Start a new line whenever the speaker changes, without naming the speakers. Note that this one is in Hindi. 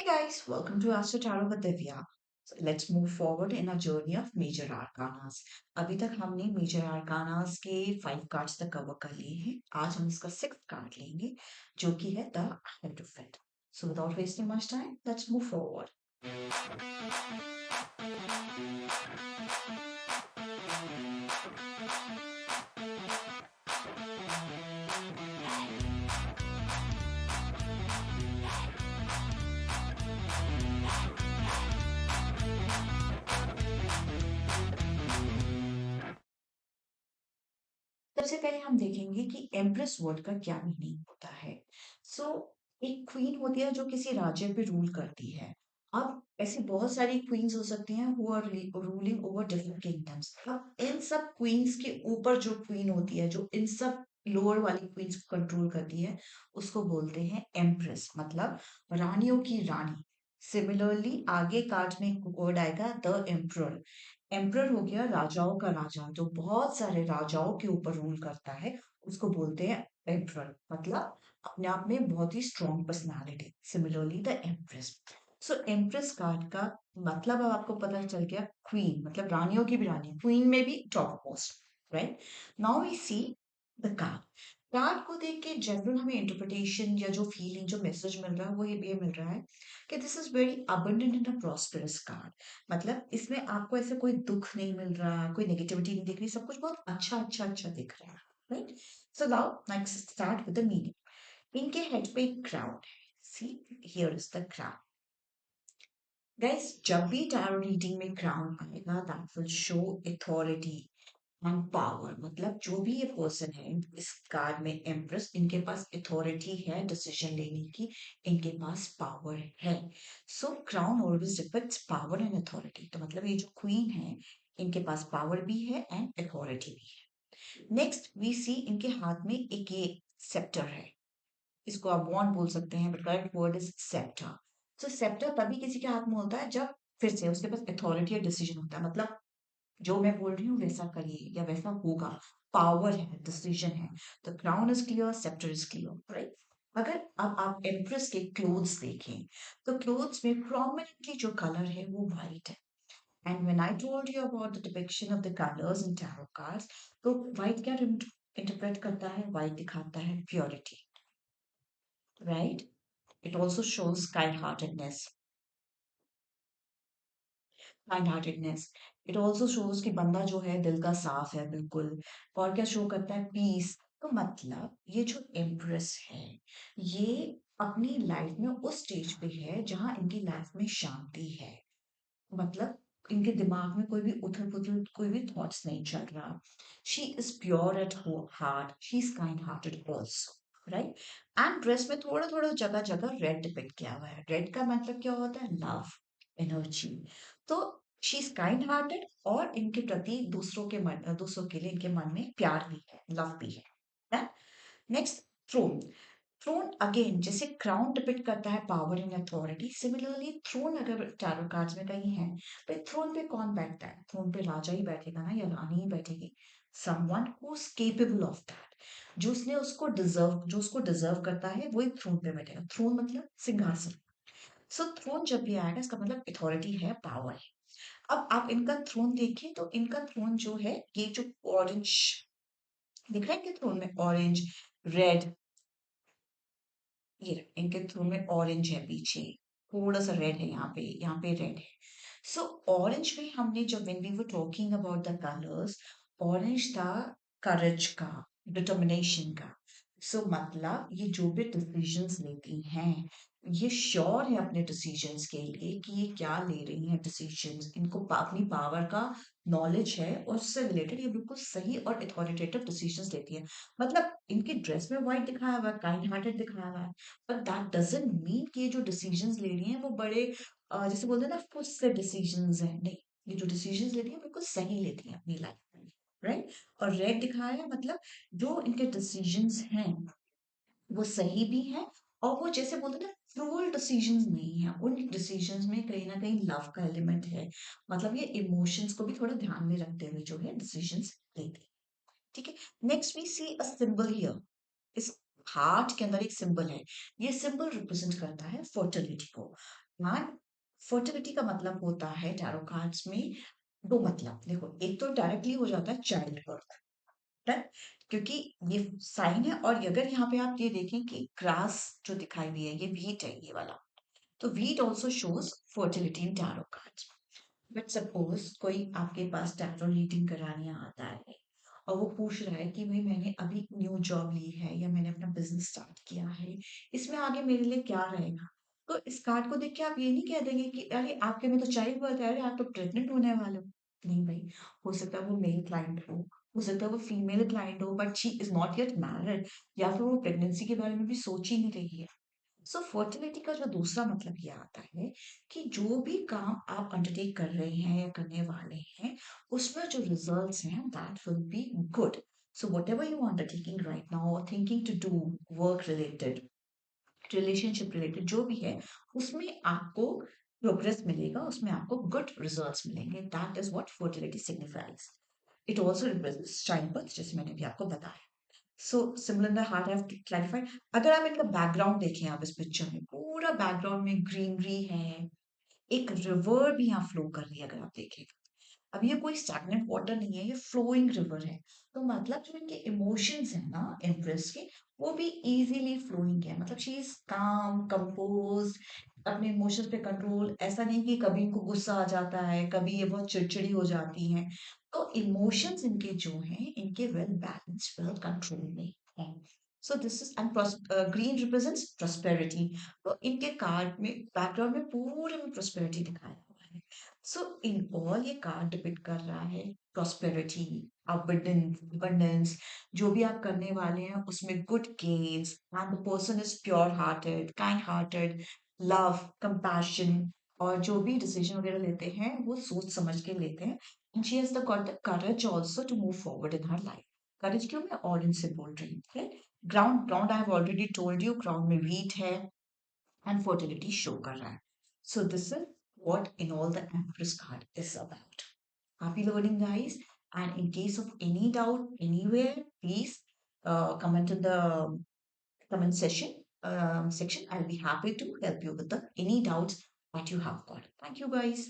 Hey guys, welcome to Astro Tarot with Divya. So let's move forward in our journey of major arcanas. अभी तक हमने मेजर arcanas के 5 कार्ड्स तक कवर कर लिए हैं. आज हम इसका 6th कार्ड लेंगे जो कि है the Hierophant. So without wasting much time, let's move forward. सबसे पहले हम देखेंगे कि एम्प्रेस वर्ड का क्या मीनिंग होता है. सो एक क्वीन होती है जो किसी राज्य पे रूल करती है. अब ऐसी बहुत सारी क्वींस हो सकती हैं who are ruling over different kingdoms. अब इन सब क्वींस के ऊपर जो क्वीन होती है जो इन सब लोअर वाली क्वींस को कंट्रोल करती है उसको बोलते हैं एम्प्रेस, मतलब रानियों की रानी. सिमिलरली आगे कार्ड में एक वर्ड आएगा द एम्परर. एम्परर हो गया राजाओं का राजा जो बहुत सारे राजाओं के ऊपर रूल करता है, उसको बोलते हैं एम्परर, मतलब अपने आप में बहुत ही strong personality. Similarly the empress. So empress card का मतलब अब आपको पता चल गया. क्वीन मतलब रानियों की भी रानी, क्वीन में भी top most. Right now we see the card. Card को देख के जनरल हमें इंटरप्रिटेशन या जो फीलिंग जो मैसेज मिल रहा है वो ये मिल रहा है कि this is very abundant in a prosperous card. मतलब इसमें आपको ऐसे कोई दुख नहीं मिल रहा, कोई नेगेटिविटी नहीं दिख रही, सब कुछ बहुत अच्छा दिख रहा है. Right. So now next start with the meaning. इनके हेड पे एक क्राउन है. See here is the crown. Guys जब भी टैरो रीडिंग में क्राउन आएगा that will show authority and power. मतलब जो भी ये पर्सन है इस कार्ड में एम्प्रेस, इनके पास अथॉरिटी है डिसीजन लेने की, इनके पास पावर है. So crown always depicts power and authority. तो मतलब ये जो क्वीन है इनके पास पावर भी है एंड अथॉरिटी भी है. नेक्स्ट वी सी इनके हाथ में एक ये सेप्टर है. इसको आप वॉन्ड बोल सकते हैं but correct word is sceptre. So sceptre तभी किसी के हाथ में होता है जब फिर से उसके पास अथॉरिटी या डिसीजन होता है. मतलब जो मैं बोल रही हूँ वैसा करिए या वैसा होगा. पावर है, डिसीजन है. तो crown is clear, sceptre is clear. Right. अगर अब आप एम्प्रेस के क्लोथ्स देखें तो क्लोथ्स में प्रोमिनेंटली जो कलर है वो व्हाइट है. And when I told you about the depiction of the colours in tarot cards, तो व्हाइट क्या इंटरप्रेट करता है? व्हाइट दिखाता है purity. Right. It also shows kind heartedness. Kind heartedness. It also shows कि बंदा जो है दिल का साफ है बिल्कुल. और क्या शो करता है? पीस. तो मतलब ये जो एम्प्रेस है ये अपनी लाइफ में उस स्टेज पे है जहां इनकी लाइफ में शांति है. मतलब इनके दिमाग में कोई भी उथल पुथल कोई भी थॉट्स नहीं चल रहा. She is pure at heart, she is kind hearted also. Right. And dress में थोड़ा थोड़ा जगह जगह रेड डिपिक्ट किया हुआ है. रेड का मतलब क्या होता है? Love, energy. तो शी इज काइंड हार्टेड और इनके प्रति दूसरों के लिए इनके मन में प्यार भी है, लव भी है. Next, throne. थ्रोन अगेन जैसे क्राउन डिपिक्ट करता है power and authority, similarly throne अगर टैरो कार्ड्स में कहीं है तो थ्रोन पे कौन बैठता है? थ्रोन पे राजा ही बैठेगा ना, या रानी ही बैठेगी. Someone who is capable of that. जो उसको डिजर्व करता है वही थ्रोन पे बैठेगा. थ्रोन मतलब सिंहासन. सो थ्रोन जब भी आएगा इसका मतलब अथॉरिटी है, पावर है. अब आप इनका थ्रोन देखिए तो इनका थ्रोन जो है ये जो ऑरेंज दिख रहा है, इनके थ्रोन में ऑरेंज, रेड. ये इनके थ्रोन में ऑरेंज है पीछे, थोड़ा सा रेड है यहाँ पे रेड है. सो ऑरेंज में हमने जब when we were talking about the colours, orange था करेज का, डिटर्मिनेशन का. सो मतलब ये जो भी डिसीजंस लेती हैं ये श्योर है अपने डिसीजंस के लिए कि ये क्या ले रही हैं डिसीजंस. इनको अपनी पावर का नॉलेज है और उससे रिलेटेड ये बिल्कुल सही और अथॉरिटेटिव डिसीजंस लेती है. मतलब इनकी ड्रेस में व्हाइट दिखाया हुआ है, काइंड हार्टेड दिखाया हुआ है, बट दैट डजंट मीन कि ये जो डिसीजंस ले रही हैं वो बड़े जैसे बोलते हैं ना खुद से डिसीजंस हैं. नहीं, ये जो डिसीजंस लेती हैं बिल्कुल सही लेती हैं अपनी लाइफ में. राइट. और रेड दिखाया है मतलब जो इनके डिसीजंस हैं वो सही भी हैं और वो जैसे बोलते हैं ना फ्रूअल डिसीजंस नहीं है. उन डिसीजंस में कहीं ना कहीं लव का एलिमेंट है. मतलब ये इमोशंस को भी थोड़ा ध्यान में रखते हुए जो है डिसीजंस लेते हैं. ठीक है. Next we see a symbol here. इस हार्ट के अंदर एक सिंबल है. ये सिंबल रिप्रेजेंट करता है फर्टिलिटी को. एंड फर्टिलिटी का मतलब होता है टैरो कार्ड्स में दो मतलब। देखो, एक तो डायरेक्टली हो जाता है चाइल्ड बर्थ, राइट? क्योंकि ये साइन है। और अगर यहाँ पे आप ये देखें कि ग्रास जो दिखाई दिया है ये व्हीट है, ये वाला, तो wheat also shows fertility in tarot cards. But suppose कोई आपके पास टैरो रीडिंग कराने आता है और वो पूछ रहा है कि भाई मैंने अभी न्यू जॉब ली है या मैंने अपना बिजनेस स्टार्ट किया है, इसमें आगे मेरे लिए क्या रहेगा? तो इस कार्ड को देख के आप ये नहीं कह देंगे कि अरे आपके में तो चाइल्ड बर्थ है, अरे आप तो प्रेग्नेंट होने वाले हो। नहीं भाई, हो सकता है वो मेल क्लाइंट हो सकता है वो फीमेल क्लाइंट हो, but she is not yet married, या फिर वो प्रेगनेंसी के बारे में भी सोच ही नहीं रही है। सो फर्टिलिटी का जो दूसरा मतलब ये आता है कि जो भी काम आप अंडरटेक कर रहे हैं या करने वाले हैं, उसमें जो रिजल्ट्स हैं that will be good. So whatever you undertaking right now, thinking to do, work related, relationship related, जो भी है, उसमें आपको प्रोग्रेस मिलेगा, उसमें आपको गुड रिजल्ट्स मिलेंगे। That is what fertility signifies. It also represents child birth, जैसे मैंने भी आपको बताया। So similar in the heart have clarified. अगर आप इनका बैकग्राउंड देखें, आप इस पिक्चर में पूरा बैकग्राउंड में ग्रीनरी है, एक रिवर भी यहाँ फ्लो कर रही है, अगर आप देखें। अब ये कोई स्टैग्नेंट वाटर नहीं है, ये फ्लोइंग रिवर है। तो मतलब जो इनके इमोशंस है ना इम्प्रेस के, वो भी इजीली फ्लोइंग है। मतलब शी इज काम कंपोज, अपने इमोशंस पे कंट्रोल। ऐसा नहीं कि कभी इनको गुस्सा आ जाता है, कभी ये बहुत चिड़चिड़ी हो जाती हैं। तो इमोशंस इनके जो हैं, इनके वेल बैलेंस्ड, वेल कंट्रोल में है। So this is and green represents prosperity. तो इनके कार्ड में बैकग्राउंड में पूरे में प्रॉस्पेरिटी दिखाया हुआ है। सो इन ऑल ये कार्ड डिपिक्ट कर रहा है प्रॉस्पेरिटी, abundance, जो भी आप करने वाले हैं उसमें good gains, and the person is pure hearted, kind hearted, love, compassion, और जो भी डिसीजन वगैरह लेते हैं वो सोच समझ के लेते हैं। And she has the got the courage also to move forward in her life. Courage क्यों मैं ऑडियंस से बोल रही हूँ? Ground, ground I have already told you, ground में वीट है एंड फर्टिलिटी शो कर रहा है। So this is what in all the Empress card is about. Happy learning, guys. And in case of any doubt anywhere, please comment in the comment section. I'll be happy to help you with the any doubts that you have got. Thank you, guys.